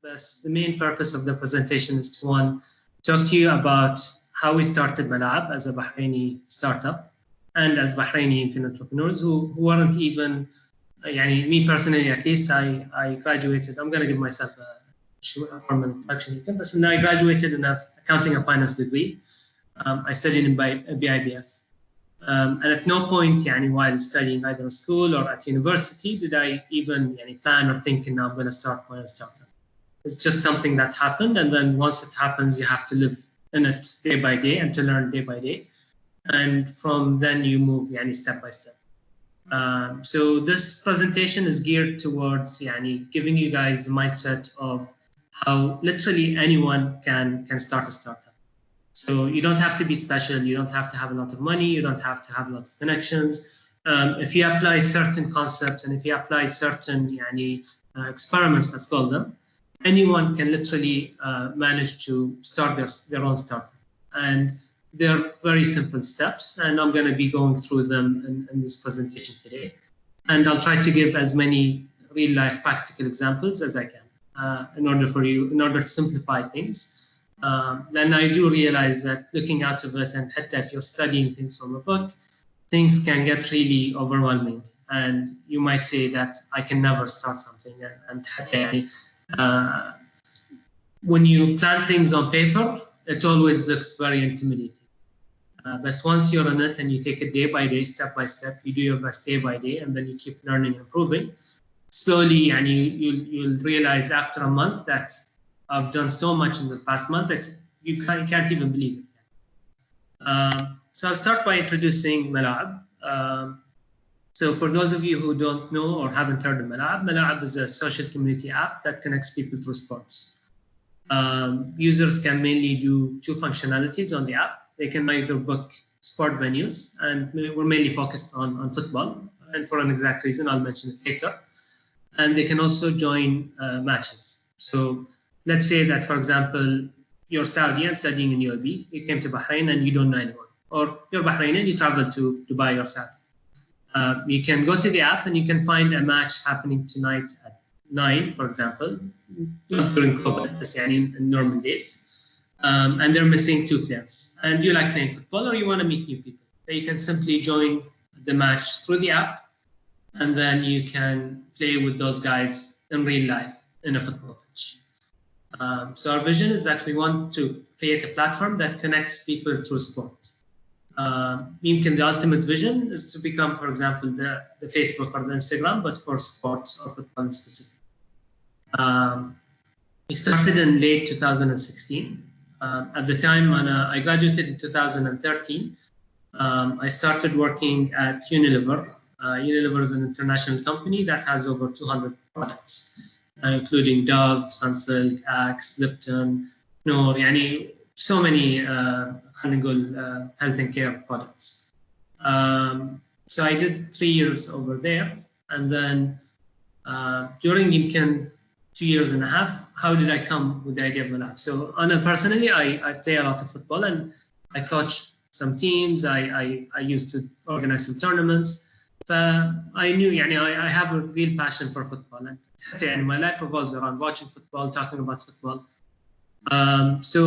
but the main purpose of the presentation is to, one, talk to you about how we started Malaeb as a Bahraini startup, and as Bahraini Yumkin entrepreneurs who weren't even, me personally at least, I graduated, I'm going to give myself a formal introduction, but I graduated in an accounting and finance degree. I studied in BIBF. And at no point while studying either at school or at university did I even plan or think, now I'm going to start my own startup. It's just something that happened, and then once it happens, you have to live in it day by day and to learn day by day. And from then you move step by step. So this presentation is geared towards giving you guys the mindset of how literally anyone can start a startup. So you don't have to be special, you don't have to have a lot of money, you don't have to have a lot of connections. If you apply certain concepts and if you apply certain experiments, let's call them, anyone can literally manage to start their own startup. And they're very simple steps, and I'm going to be going through them in this presentation today. And I'll try to give as many real-life practical examples as I can in order to simplify things. Then I do realize that looking out of it, and if you're studying things from a book, things can get really overwhelming. And you might say that I can never start something. And when you plan things on paper, it always looks very intimidating. But once you're in it and you take it day by day, step by step, you do your best day by day, and then you keep learning and improving, slowly, and you'll realize after a month that I've done so much in the past month that you can't even believe it. So I'll start by introducing Malaeb. So for those of you who don't know or haven't heard of Malaeb, Malaeb is a social community app that connects people through sports. Users can mainly do two functionalities on the app. They can either book sport venues, and we're mainly focused on football, and for an exact reason, I'll mention it later. And they can also join matches. So let's say that, for example, you're Saudi and studying in UAB, you came to Bahrain and you don't know anyone. Or you're Bahraini and you travel to Dubai or Saudi. You can go to the app and you can find a match happening tonight at 9, for example, not during COVID, that's in normal days. And they're missing 2 players. And you like playing football or you want to meet new people. So you can simply join the match through the app, and then you can play with those guys in real life in a football pitch. So our vision is that we want to create a platform that connects people through sport. The ultimate vision is to become, for example, the Facebook or the Instagram, but for sports or football in specific. We started in late 2016. At the time, when I graduated in 2013, I started working at Unilever. Unilever is an international company that has over 200 products, including Dove, Sunsilk, Axe, Lipton, Knorr, so many health and care products. So I did 3 years over there, and then during Yumkin 2.5 years, how did I come with the idea of Malaeb? So personally, I play a lot of football and I coach some teams. I used to organize some tournaments. I knew I have a real passion for football, and my life revolves around watching football, talking about football. So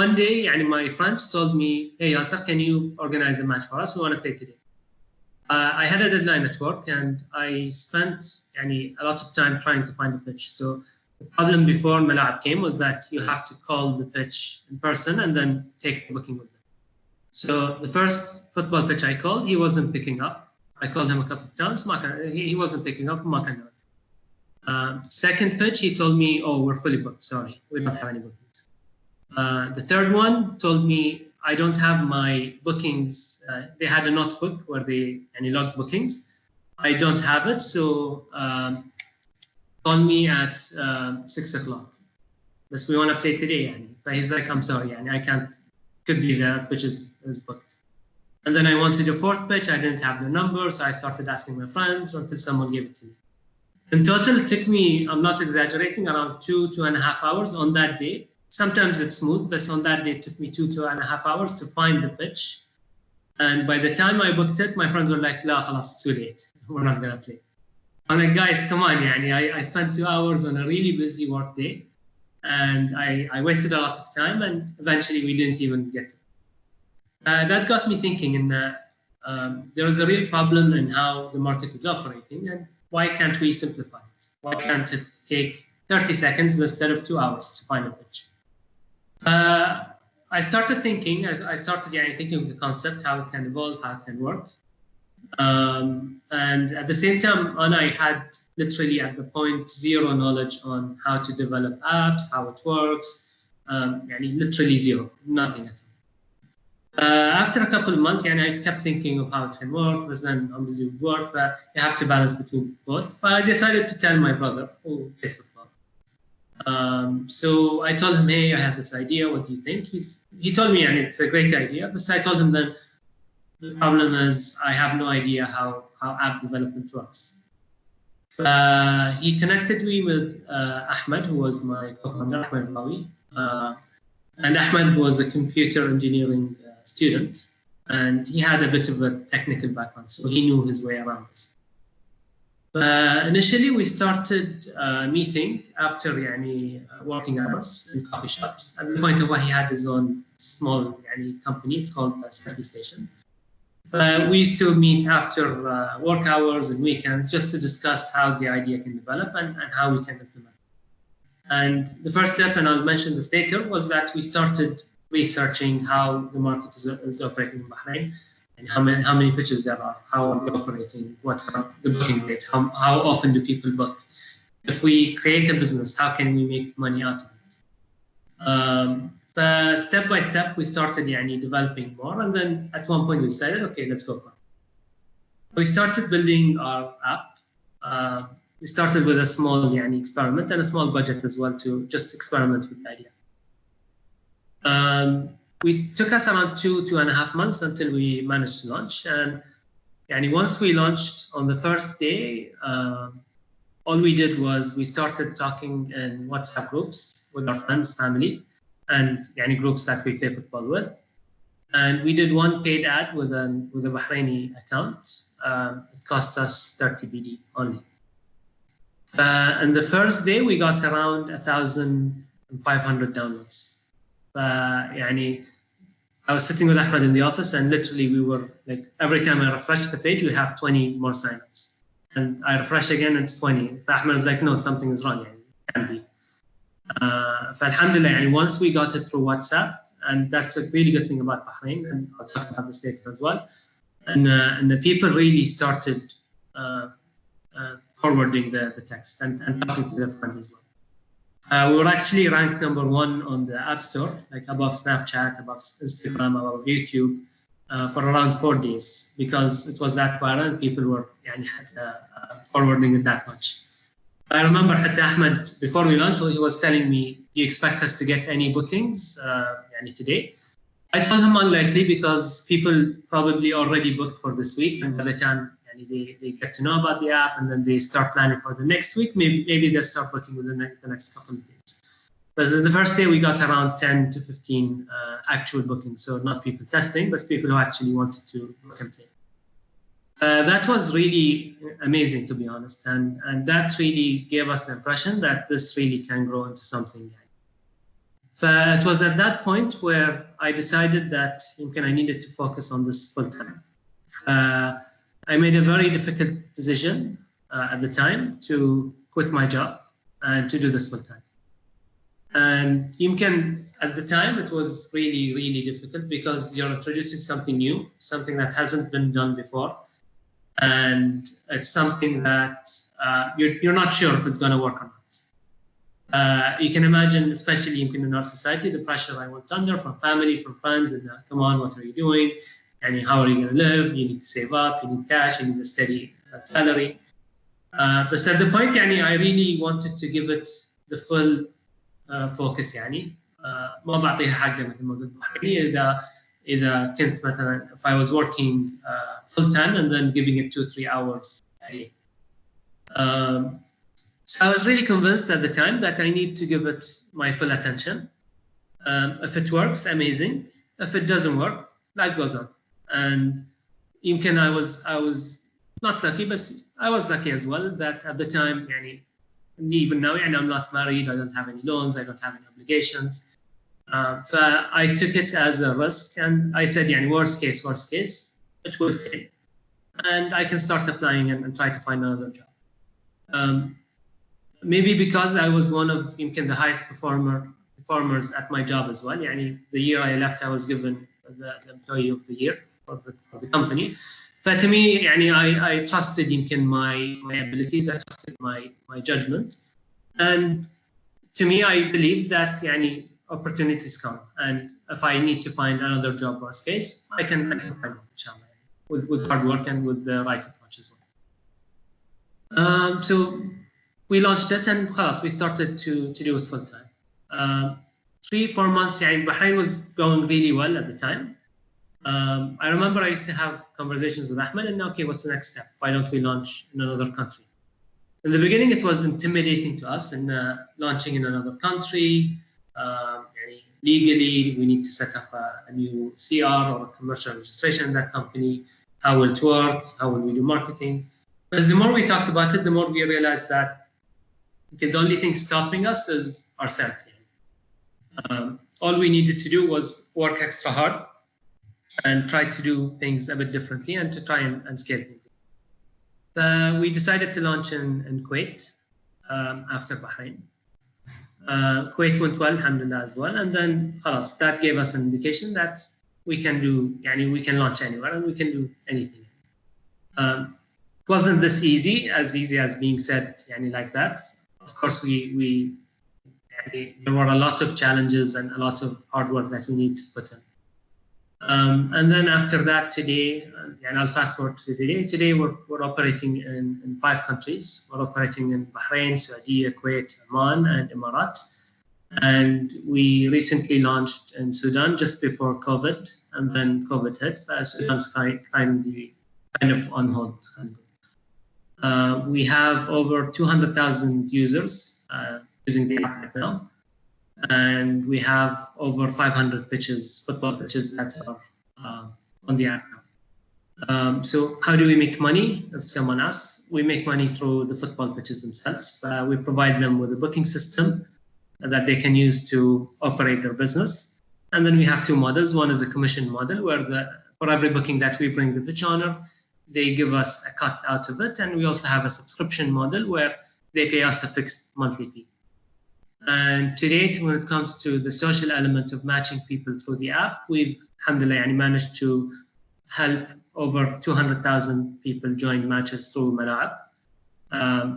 one day, my friends told me, "Hey, Yasser, can you organize a match for us? We want to play today." I had a deadline at work, and I spent a lot of time trying to find a pitch. So the problem before Malaeb came was that you have to call the pitch in person and then take the booking with them. So the first football pitch I called, he wasn't picking up. I called him a couple of times. He wasn't picking up. Second pitch, he told me, "Oh, we're fully booked. Sorry, we don't have any bookings." The third one told me, "I don't have my bookings." They had a notebook where they logged bookings. I don't have it, so call me at 6 o'clock. But we want to play today. But he's like, "I'm sorry, I can't. Could be that pitch is booked." And then I wanted a fourth pitch. I didn't have the number, so I started asking my friends until someone gave it to me. In total, it took me, I'm not exaggerating, around 2.5 hours on that day. Sometimes it's smooth, but on that day, it took me 2.5 hours to find the pitch. And by the time I booked it, my friends were like, "La, khalas, it's too late. We're not going to play." I'm like, "Guys, come on, I spent 2 hours on a really busy work day. and I wasted a lot of time, and eventually we didn't even get to it. That got me thinking in that there is a real problem in how the market is operating, and why can't we simplify it? Why can't it take 30 seconds instead of 2 hours to find a pitch? I started thinking, I started thinking of the concept, how it can evolve, how it can work. And at the same time, I had literally at the point zero knowledge on how to develop apps, how it works, literally zero, nothing at all. After a couple of months, I kept thinking of how it can work, but then I'm busy with work, but you have to balance between both. But I decided to tell my brother, who plays football. So I told him, hey, I have this idea, what do you think? He told me, and it's a great idea, but I told him then, the problem is I have no idea how app development works. He connected me with Ahmed, who was my co-founder, Ahmed Rawi. And Ahmed was a computer engineering student, and he had a bit of a technical background, so he knew his way around this. Initially, we started meeting after working hours in coffee shops. At the point of where he had his own small company, it's called Study Station. We used to meet after work hours and weekends just to discuss how the idea can develop and how we can implement it. And the first step, and I'll mention this later, was that we started researching how the market is operating in Bahrain, and how many pitches there are, how are they operating, what are the booking rates, how often do people book. If we create a business, how can we make money out of it? Step by step, we started developing more, and then at one point we decided, okay, let's go for it. We started building our app. We started with a small experiment and a small budget as well to just experiment with the idea. We took us around 2.5 months until we managed to launch. And once we launched on the first day, all we did was we started talking in WhatsApp groups with our friends, family, and groups that we play football with. And we did one paid ad with a Bahraini account. It cost us 30 BD only. And the first day we got around 1,500 downloads. I was sitting with Ahmed in the office, and literally we were like, every time I refresh the page, we have 20 more signups. And I refresh again, it's 20. Ahmed is like, no, something is wrong. It can't be. Alhamdulillah, once we got it through WhatsApp, and that's a really good thing about Bahrain, and I'll talk about this later as well. And the people really started forwarding the text and talking to their friends as well. We were actually ranked #1 on the App Store, like above Snapchat, above Instagram, above YouTube, for around 4 days, because it was that viral and people were forwarding it that much. I remember Ahmed, before we launched, he was telling me, do you expect us to get any bookings today? I told him unlikely, because people probably already booked for this week, and by the time they get to know about the app and then they start planning for the next week, maybe they'll start booking within the next couple of days. But the first day we got around 10 to 15 actual bookings, so not people testing, but people who actually wanted to book and play. That was really amazing, to be honest, and that really gave us the impression that this really can grow into something. It was at that point where I decided that I needed to focus on this full time. I made a very difficult decision at the time to quit my job and to do this full time. And at the time, it was really, really difficult, because you're introducing something new, something that hasn't been done before. And it's something that you're not sure if it's going to work or not. You can imagine, especially in our society, the pressure I went under from family, from friends, and come on, what are you doing? How are you going to live? You need to save up, you need cash, you need a steady salary. But at the point, I really wanted to give it the full focus. ما بعطيها حقها مثل ما قلت بحكي. إذا كنت مثلا, if I was working full time and then giving it 2-3 hours a day. So I was really convinced at the time that I need to give it my full attention. If it works, amazing. If it doesn't work, life goes on. And I was not lucky, but I was lucky as well that at the time, even now, and I'm not married, I don't have any loans, I don't have any obligations. So I took it as a risk, and I said, worst case, it will fail. And I can start applying and try to find another job. Maybe because I was one of the highest performers at my job as well. The year I left, I was given the Employee of the Year for the company. But to me, I trusted my abilities, I trusted my judgment. And to me, I believe that opportunities come. And if I need to find another job, worst case, I can find one, inshallah, with hard work and with the right approach as well. So we launched it, and we started to do it full time. 3-4 months, Bahrain was going really well at the time. I remember I used to have conversations with Ahmed, and okay, what's the next step? Why don't we launch in another country? In the beginning, it was intimidating to us, and launching in another country. Legally, we need to set up a new CR or a commercial registration in that company. How will it work? How will we do marketing? But the more we talked about it, the more we realized that the only thing stopping us is ourselves. All we needed to do was work extra hard and try to do things a bit differently and to try and scale things. We decided to launch in Kuwait after Bahrain. Kuwait went well, alhamdulillah, as well. And then that gave us an indication that we can do, we can launch anywhere and we can do anything. It wasn't this easy as being said, like that. Of course, there were a lot of challenges and a lot of hard work that we need to put in. And then after that, today, and I'll fast forward to today. Today, we're operating in 5 countries. We're operating in Bahrain, Saudi, Kuwait, Oman, and Emirat. And we recently launched in Sudan just before COVID, and then COVID hit. Sudan's kind of on hold. We have over 200,000 users using the app right now. And we have over 500 football pitches that are on the app now. So how do we make money? If someone asks, we make money through the football pitches themselves. We provide them with a booking system that they can use to operate their business. And then we have 2 models. One is a commission model where for every booking that we bring the pitch owner, they give us a cut out of it. And we also have a subscription model where they pay us a fixed monthly fee. And to date, when it comes to the social element of matching people through the app, we've, alhamdulillah, managed to help over 200,000 people join matches through Malaeb.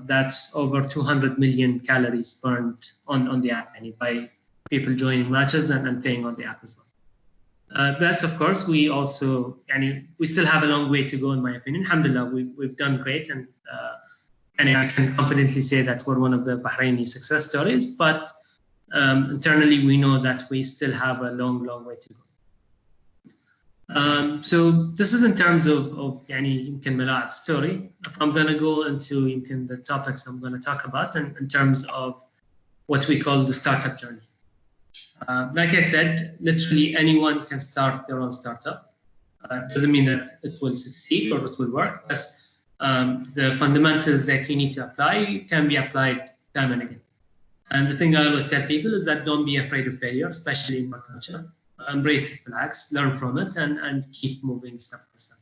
That's over 200 million calories burned on the app, by people joining matches and playing on the app as well. Plus, of course, we also, we still have a long way to go, in my opinion. Alhamdulillah, we've done great, and I can confidently say that we're one of the Bahraini success stories, but internally we know that we still have a long way to go. So this is in terms of Malaeb's story. If I'm going to go into the topics I'm going to talk about in terms of what we call the startup journey. Like I said, literally anyone can start their own startup. Doesn't mean that it will succeed or it will work. The fundamentals that you need to apply can be applied time and again. And the thing I always tell people is that don't be afraid of failure, especially in our culture. Embrace it, relax, learn from it, and keep moving step by step.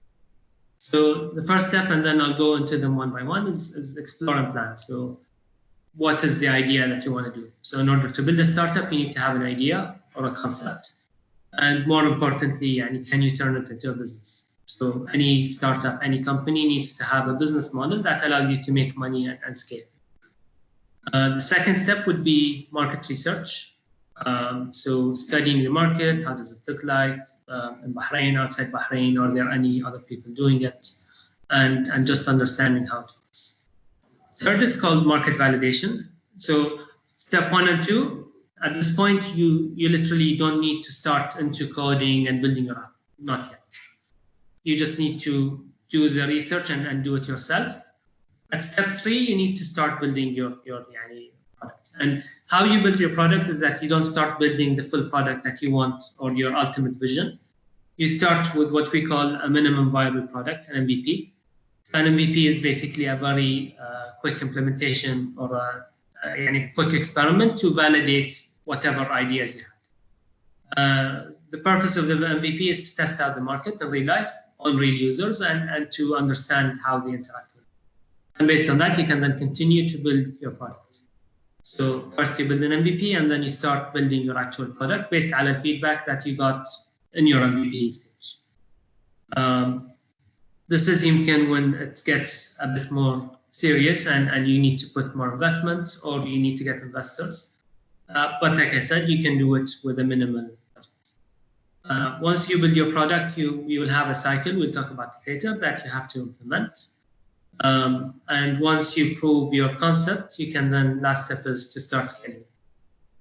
So the first step, and then I'll go into them one by one, is explore and plan. So what is the idea that you want to do? So in order to build a startup, you need to have an idea or a concept. And more importantly, can you turn it into a business? So any startup, any company needs to have a business model that allows you to make money and scale. The second step would be market research. So studying the market, how does it look like in Bahrain, outside Bahrain, are there any other people doing it? And just understanding how it works. Third is called market validation. So step 1 and 2, at this point, you literally don't need to start into coding and building your app, not yet. You just need to do the research and do it yourself. At step 3, you need to start building your product. And how you build your product is that you don't start building the full product that you want or your ultimate vision. You start with what we call a minimum viable product, an MVP. So an MVP is basically a very quick implementation or a quick experiment to validate whatever ideas you had. The purpose of the MVP is to test out the market in real life on real users and to understand how they interact with it. And based on that, you can then continue to build your product. So first you build an MVP and then you start building your actual product based on the feedback that you got in your MVP stage. This is يمكن when it gets a bit more serious and you need to put more investments or you need to get investors. But like I said, you can do it with a minimal budget. Once you build your product, you will have a cycle, we'll talk about it later, that you have to implement. And once you prove your concept, you can then, last step is to start scaling.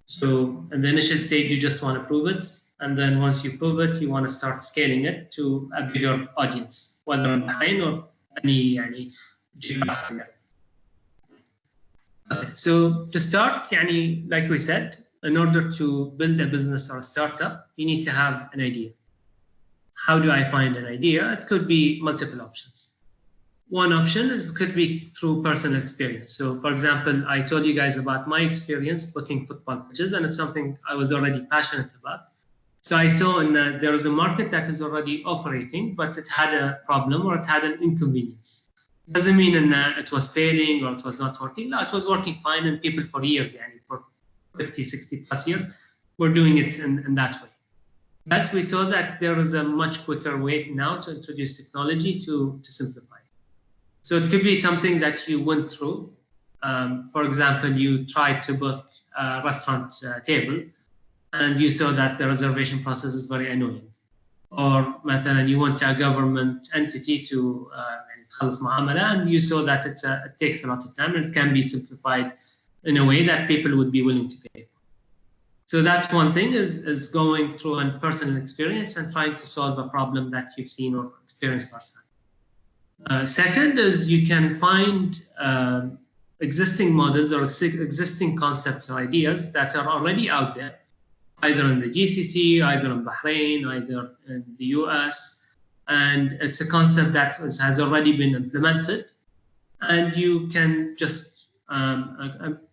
So in the initial stage, you just want to prove it. And then once you prove it, you want to start scaling it to a bigger audience, whether in Bahrain or any geographic area. Okay, so to start, like we said, in order to build a business or a startup, you need to have an idea. How do I find an idea? It could be multiple options. One option could be through personal experience. So for example, I told you guys about my experience booking football pitches, and it's something I was already passionate about. So I saw there was a market that is already operating, but it had a problem or it had an inconvenience. Doesn't mean it was failing or it was not working. No, it was working fine, and people for years, for 50, 60 plus years, were doing it in that way. Thus, we saw that there is a much quicker way now to introduce technology to simplify. So it could be something that you went through. For example, you tried to book a restaurant table, and you saw that the reservation process is very annoying. Or مثلا you went to a government entity to تخلص معاملة, and you saw that it takes a lot of time and it can be simplified in a way that people would be willing to pay. So that's one thing, is going through a personal experience and trying to solve a problem that you've seen or experienced firsthand. Second is you can find existing models or existing concepts or ideas that are already out there, either in the GCC, either in Bahrain, either in the US. And it's a concept that has already been implemented. And you can just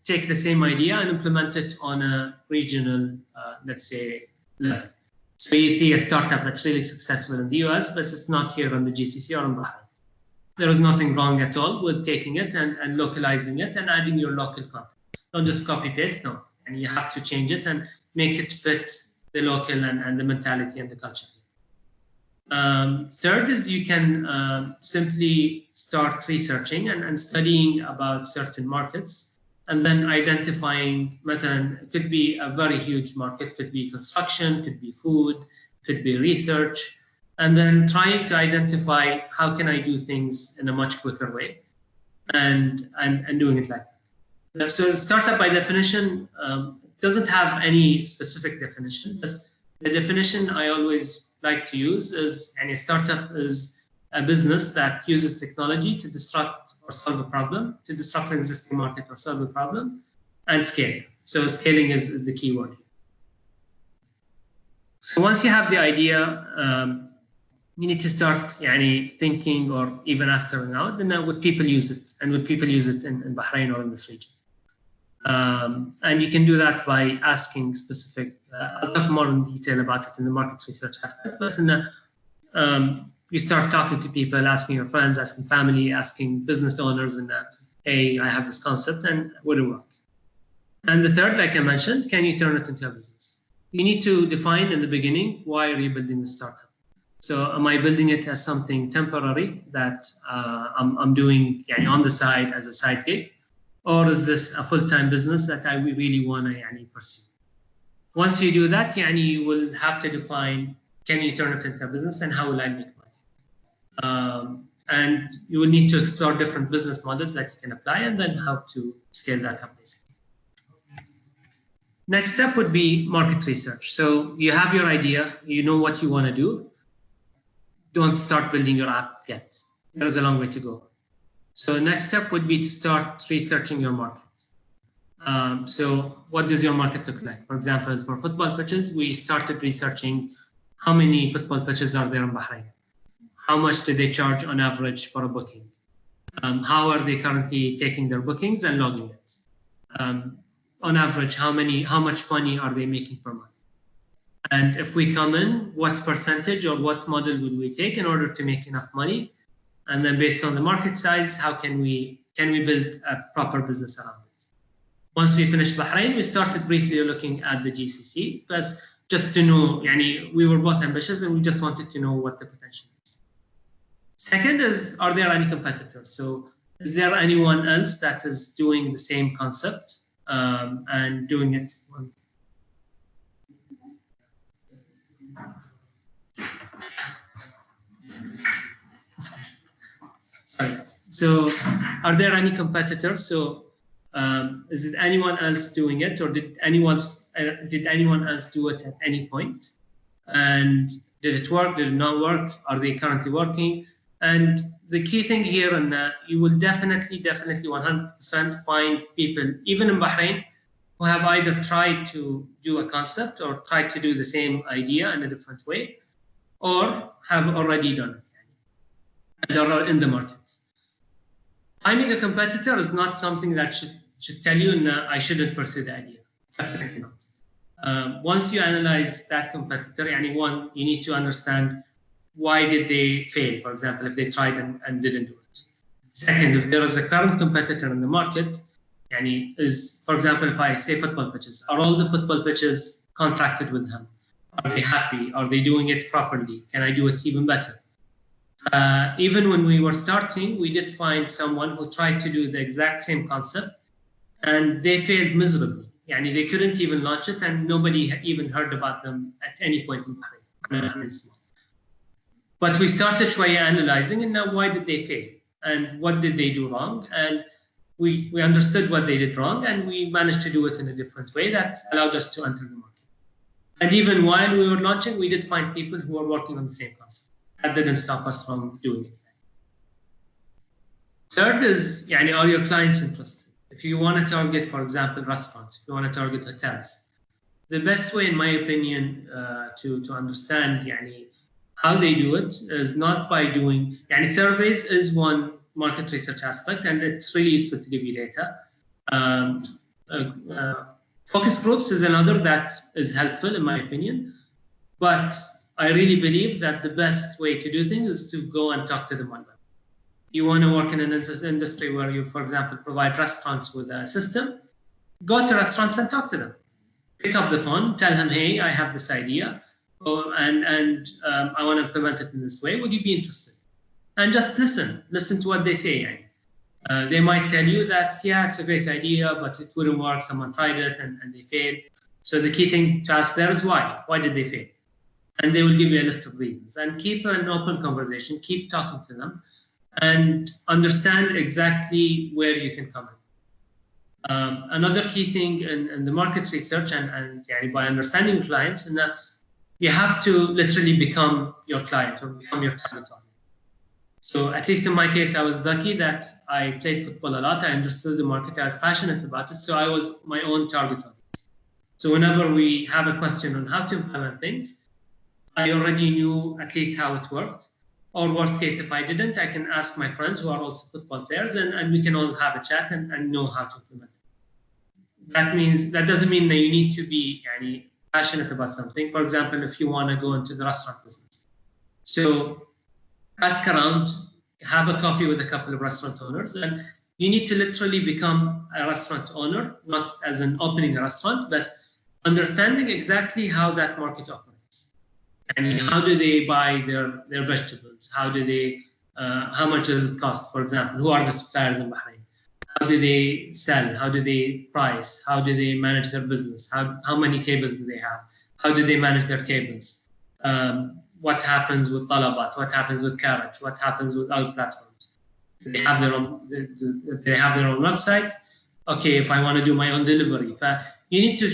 take the same idea and implement it on a regional, let's say, level. So you see a startup that's really successful in the US, but it's not here in the GCC or in Bahrain. There is nothing wrong at all with taking it and localizing it and adding your local content. Don't just copy paste, no. And you have to change it and make it fit the local and the mentality and the culture. Third is you can simply start researching and studying about certain markets, and then identifying, it could be a very huge market, could be construction, could be food, could be research, and then trying to identify how can I do things in a much quicker way, and doing it like that. So startup by definition doesn't have any specific definition. The definition I always like to use is, a startup is a business that uses technology to disrupt or solve a problem, to disrupt an existing market or solve a problem, and scale. So scaling is the key word. So once you have the idea, you need to start thinking or even asking out, and would people use it? And would people use it in Bahrain or in this region? And you can do that by asking specific, I'll talk more in detail about it in the market research aspect, but you start talking to people, asking your friends, asking family, asking business owners, and hey, I have this concept, and would it work? And the third, like I mentioned, can you turn it into a business? You need to define in the beginning, why are you building the startup? So am I building it as something temporary that I'm doing on the side as a side gig? Or is this a full-time business that I really want to pursue? Once you do that, you will have to define, can you turn it into a business and how will I make money? And you will need to explore different business models that you can apply and then how to scale that up basically. Next step would be market research. So you have your idea, you know what you want to do. Don't start building your app yet. There's a long way to go. So next step would be to start researching your market. So what does your market look like? For example, for football pitches, we started researching how many football pitches are there in Bahrain. How much do they charge on average for a booking? How are they currently taking their bookings and logging it? on average, how much money are they making per month? And if we come in, what percentage or what model would we take in order to make enough money? And then based on the market size, how can we build a proper business around it? Once we finished Bahrain, we started briefly looking at the GCC, just to know, we were both ambitious and we just wanted to know what the potential is. Second is, are there any competitors? So is there anyone else that is doing the same concept and doing it? Sorry. So are there any competitors? So is it anyone else doing it, or did anyone else do it at any point? And did it work? Did it not work? Are they currently working? And the key thing here, and you will definitely 100% find people, even in Bahrain, who have either tried to do a concept or tried to do the same idea in a different way, or have already done it, and are in the market. Finding a competitor is not something that should tell you, no, I shouldn't pursue the idea. Definitely not. Once you analyze that competitor, one, you need to understand why did they fail, for example, if they tried and didn't do it. Second, if there is a current competitor in the market, for example, if I say football pitches, are all the football pitches contracted with them? Are they happy? Are they doing it properly? Can I do it even better? Even when we were starting, we did find someone who tried to do the exact same concept, and they failed miserably. They couldn't even launch it, and nobody even heard about them at any point in time. But we started shwaya analyzing, and now why did they fail? And what did they do wrong? And we understood what they did wrong, and we managed to do it in a different way that allowed us to enter the market. And even while we were launching, we did find people who were working on the same concept. That didn't stop us from doing it. Third is, are your clients interested? If you want to target, for example, restaurants, if you want to target hotels, the best way, in my opinion, to understand how they do it is not by doing, surveys is one market research aspect, and it's really useful to give you data. Focus groups is another that is helpful, in my opinion, but I really believe that the best way to do things is to go and talk to them one by one. You want to work in an industry where you, for example, provide restaurants with a system, go to restaurants and talk to them. Pick up the phone, tell them, hey, I have this idea, and I want to implement it in this way. Would you be interested? And just listen to what they say. They might tell you that, yeah, it's a great idea, but it wouldn't work. Someone tried it and they failed. So the key thing to ask there is why? Why did they fail? And they will give you a list of reasons. And keep an open conversation, keep talking to them, and understand exactly where you can come in. Another key thing in the market research and by understanding clients, and that you have to literally become your client or become your target audience. So at least in my case, I was lucky that I played football a lot. I understood the market. I was passionate about it. So I was my own target audience. So whenever we have a question on how to implement things, I already knew at least how it worked. Or worst case, if I didn't, I can ask my friends who are also football players, and we can all have a chat and know how to implement it. That doesn't mean that you need to be passionate about something. For example, if you want to go into the restaurant business. So ask around, have a coffee with a couple of restaurant owners, and you need to literally become a restaurant owner, not as in opening a restaurant, but understanding exactly how that market operates. And how do they buy their vegetables? How much does it cost, for example? Who are the suppliers in Bahrain? How do they sell? How do they price? How do they manage their business? How many tables do they have? How do they manage their tables? What happens with talabat? What happens with carriage? What happens with other platforms? Do they have their own website? Okay, if I want to do my own delivery, you need to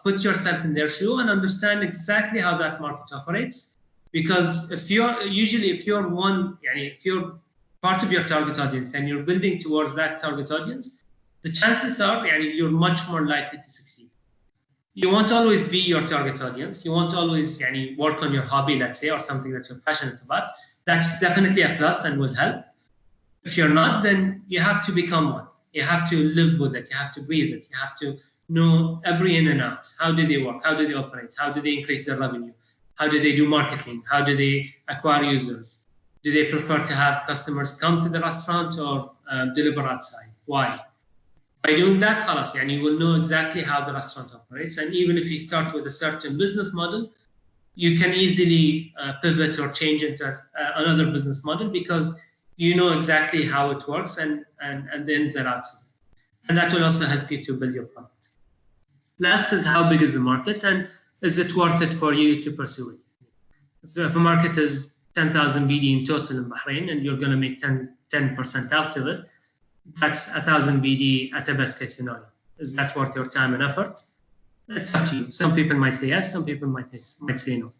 put yourself in their shoe and understand exactly how that market operates. Because if you're part of your target audience and you're building towards that target audience, the chances are you're much more likely to succeed. You won't always be your target audience. You won't always work on your hobby, let's say, or something that you're passionate about. That's definitely a plus and will help. If you're not, then you have to become one. You have to live with it. You have to breathe it. You have to know every in and out. How do they work? How do they operate? How do they increase their revenue? How do they do marketing? How do they acquire users? Do they prefer to have customers come to the restaurant or deliver outside? Why? By doing that, خلاص, you will know exactly how the restaurant operates. And even if you start with a certain business model, you can easily pivot or change into another business model because you know exactly how it works and the ins and outs of it. And that will also help you to build your product. Last is how big is the market and is it worth it for you to pursue it? If a market is 10,000 BD in total in Bahrain and you're going to make 10% out of it, that's 1,000 BD at a best case scenario. Is that worth your time and effort? It's up to you. Some people might say yes, some people might say no.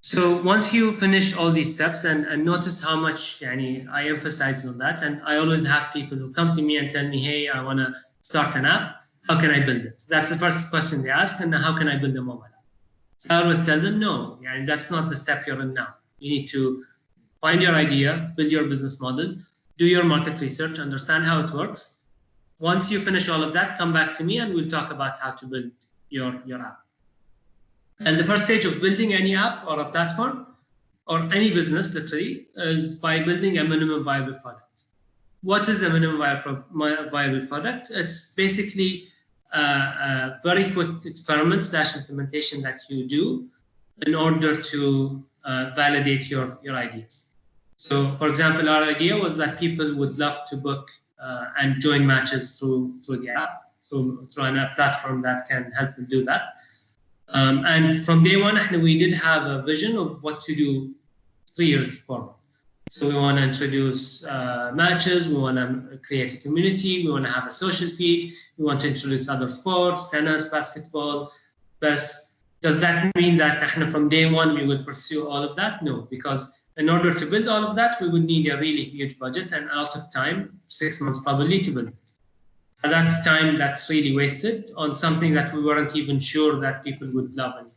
So once you finish all these steps and notice how much I emphasize on that, and I always have people who come to me and tell me, hey, I want to start an app. How can I build it? That's the first question they ask, and how can I build a mobile app? So I always tell them, no, that's not the step you're in now. You need to find your idea, build your business model, do your market research, understand how it works. Once you finish all of that, come back to me and we'll talk about how to build your app. And the first stage of building any app or a platform or any business literally is by building a minimum viable product. What is a minimum viable product? It's basically a very quick experiment / implementation that you do in order to validate your ideas. So, for example, our idea was that people would love to book and join matches through the app, through an app platform that can help them do that. And from day one, we did have a vision of what to do 3 years forward. So we want to introduce matches, we want to create a community, we want to have a social feed, we want to introduce other sports, tennis, basketball, chess. Does that mean that from day one we would pursue all of that? No, because in order to build all of that, we would need a really huge budget and a lot of time, 6 months probably to build it. And that's time that's really wasted on something that we weren't even sure that people would love anymore.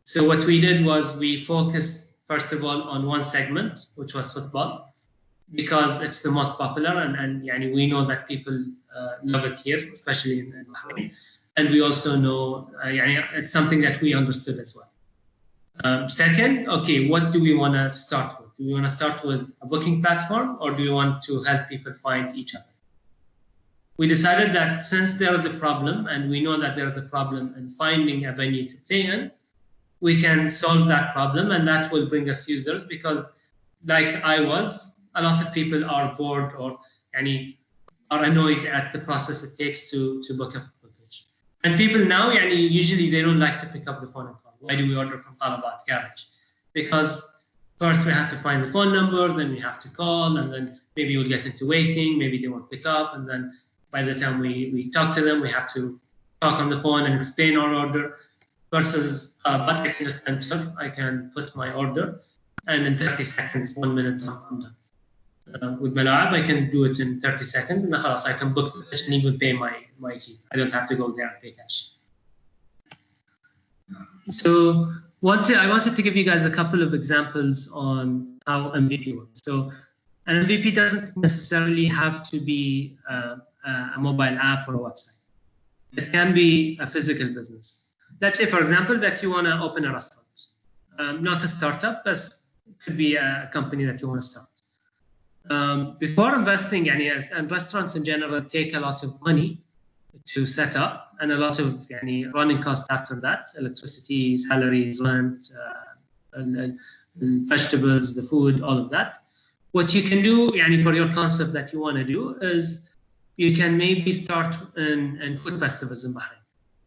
So what we did was we focused first of all on one segment, which was football, because it's the most popular and we know that people love it here, especially in Bahrain. And we also know it's something that we understood as well. Second, okay, what do we want to start with? Do we want to start with a booking platform or do we want to help people find each other? We decided that since there is a problem and we know that there is a problem in finding a venue to play in, we can solve that problem and that will bring us users because like I was, a lot of people are bored or are annoyed at the process it takes to book a football pitch. And people now, usually they don't like to pick up the phone and call. Why do we order from Talabat Garage? Because first we have to find the phone number, then we have to call, and then maybe we'll get into waiting, maybe they won't pick up, and then by the time we talk to them, we have to talk on the phone and explain our order. Versus, but I can just enter, I can put my order, and in 30 seconds, 1 minute, I'm done. With Malaeb, I can do it in 30 seconds, and I can book the pitch and even pay my fee. I don't have to go there and pay cash. So I wanted to give you guys a couple of examples on how MVP works. So an MVP doesn't necessarily have to be a mobile app or a website. It can be a physical business. Let's say, for example, that you want to open a restaurant. Not a startup, but it could be a company that you want to start. Before investing, and restaurants in general take a lot of money to set up and a lot of running costs after that, electricity, salaries, rent, vegetables, the food, all of that. What you can do for your concept that you want to do is you can maybe start in food festivals in Bahrain.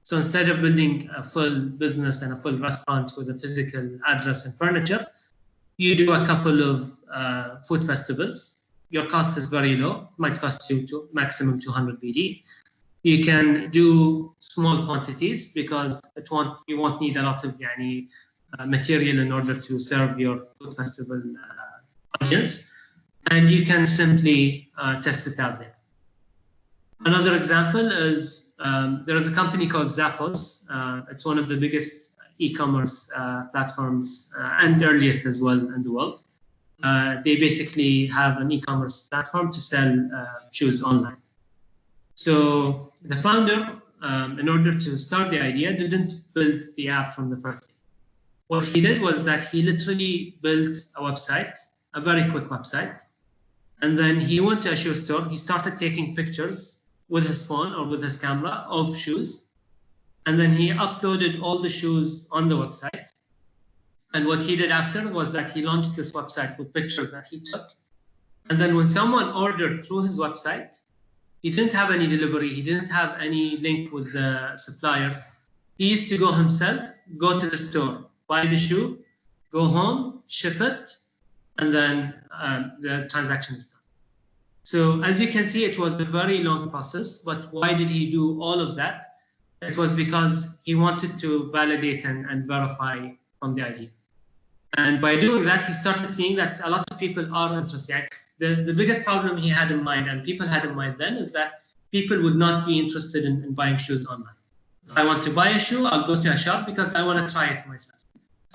So instead of building a full business and a full restaurant with a physical address and furniture, you do a couple of food festivals. Your cost is very low. It might cost you to maximum 200 BD. You can do small quantities because you won't need a lot of material in order to serve your food festival audience. And you can simply test it out there. Another example is there is a company called Zappos. It's one of the biggest e-commerce platforms and earliest as well in the world. They basically have an e-commerce platform to sell shoes online. So the founder, in order to start the idea, didn't build the app from the first day. What he did was that he literally built a website, a very quick website, and then he went to a shoe store. He started taking pictures with his phone or with his camera of shoes, and then he uploaded all the shoes on the website. And what he did after was that he launched this website with pictures that he took. And then when someone ordered through his website, he didn't have any delivery. He didn't have any link with the suppliers. He used to go himself, go to the store, buy the shoe, go home, ship it, and then the transaction is done. So as you can see, it was a very long process. But why did he do all of that? It was because he wanted to validate and verify from the idea. And by doing that, he started seeing that a lot of people are interested. The biggest problem he had in mind, and people had in mind then, is that people would not be interested in buying shoes online. If I want to buy a shoe, I'll go to a shop because I want to try it myself.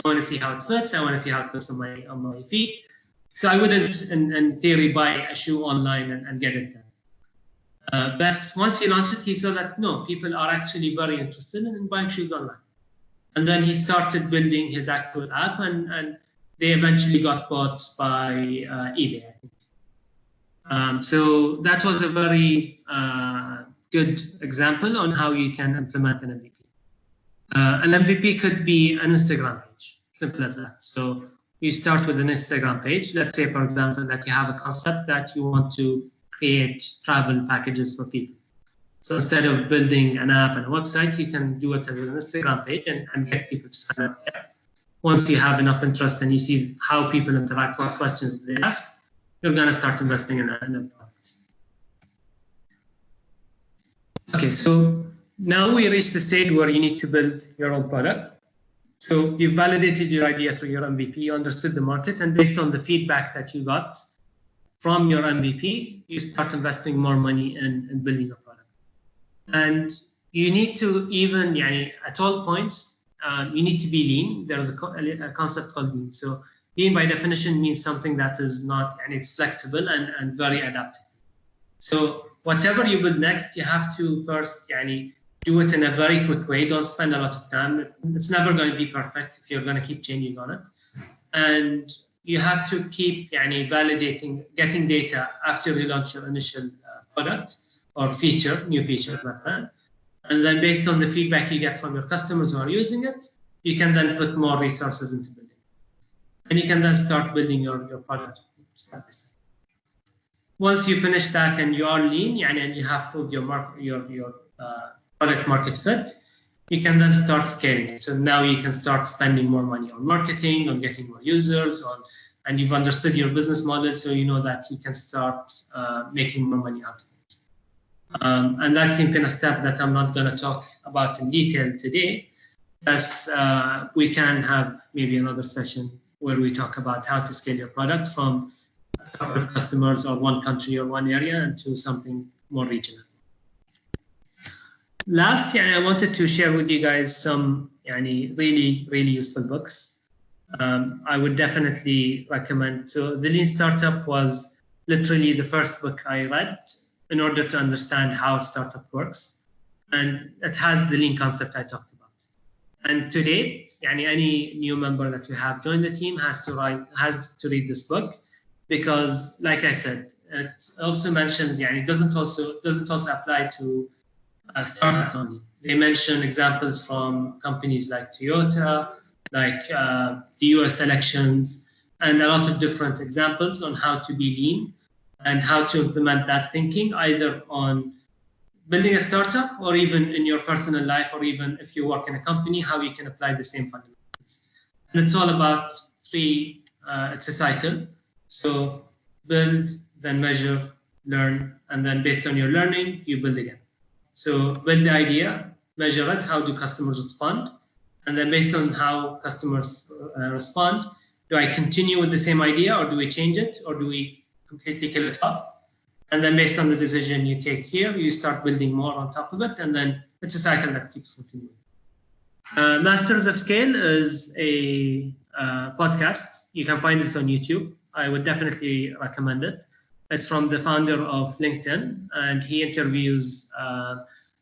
I want to see how it fits. I want to see how it looks on my feet. So I wouldn't, in theory, buy a shoe online and get it done. But once he launched it, he saw that no, people are actually very interested in buying shoes online. And then he started building his actual app, and they eventually got bought by eBay, I think. So that was a very good example on how you can implement an MVP. An MVP could be an Instagram page, simple as that. So you start with an Instagram page. Let's say, for example, that you have a concept that you want to create travel packages for people. So instead of building an app and a website, you can do it as an Instagram page and get people to sign up there. Once you have enough interest and you see how people interact, what questions they ask, you're going to start investing in a product. Okay, so now we reach the stage where you need to build your own product. So you validated your idea through your MVP, you understood the market, and based on the feedback that you got from your MVP, you start investing more money in building a product. And you need to even, at all points, you need to be lean. There's a concept called lean. So lean by definition means something that is not, and it's flexible and very adaptable. So whatever you build next, you have to first, do it in a very quick way. Don't spend a lot of time. It's never going to be perfect if you're going to keep changing on it. And you have to keep validating, getting data after you launch your initial product or new feature like that. And then based on the feedback you get from your customers who are using it, you can then put more resources into building. And you can then start building your product step by step. Once you finish that and you are lean, and you have proved your product market fit, you can then start scaling it. So now you can start spending more money on marketing, on getting more users, and you've understood your business model, so you know that you can start making more money out of it. And that's a step that I'm not going to talk about in detail today, as we can have maybe another session where we talk about how to scale your product from a couple of customers or one country or one area into something more regional. Last, I wanted to share with you guys some really, really useful books. I would definitely recommend. So The Lean Startup was literally the first book I read in order to understand how a startup works. And it has the lean concept I talked about. And today, any new member that you have joined the team has to read this book, because like I said, it also mentions, it doesn't also apply to startups only. They mention examples from companies like Toyota, like the US elections, and a lot of different examples on how to be lean and how to implement that thinking either on building a startup or even in your personal life, or even if you work in a company, how you can apply the same fundamentals. And it's all about three, it's a cycle. So build, then measure, learn, and then based on your learning, you build again. So build the idea, measure it, how do customers respond? And then based on how customers respond, do I continue with the same idea, or do we change it, or do we completely kill it off? And then based on the decision you take here, you start building more on top of it, and then it's a cycle that keeps continuing. Masters of Scale is a podcast. You can find it on YouTube. I would definitely recommend it. It's from the founder of LinkedIn, and he interviews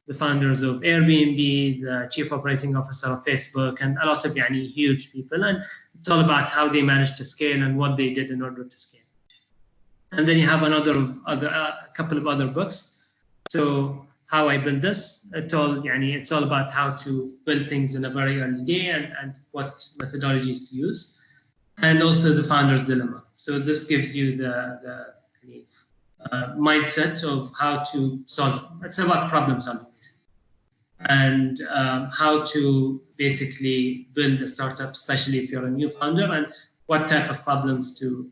the founders of Airbnb, the chief operating officer of Facebook, and a lot of huge people. And it's all about how they managed to scale and what they did in order to scale. And then you have a couple of other books. So how I built this, it's all about how to build things in a very early day and what methodologies to use, and also the founder's dilemma. So this gives you the mindset of how to solve. It's about problem solving, and how to basically build a startup, especially if you're a new founder, and what type of problems to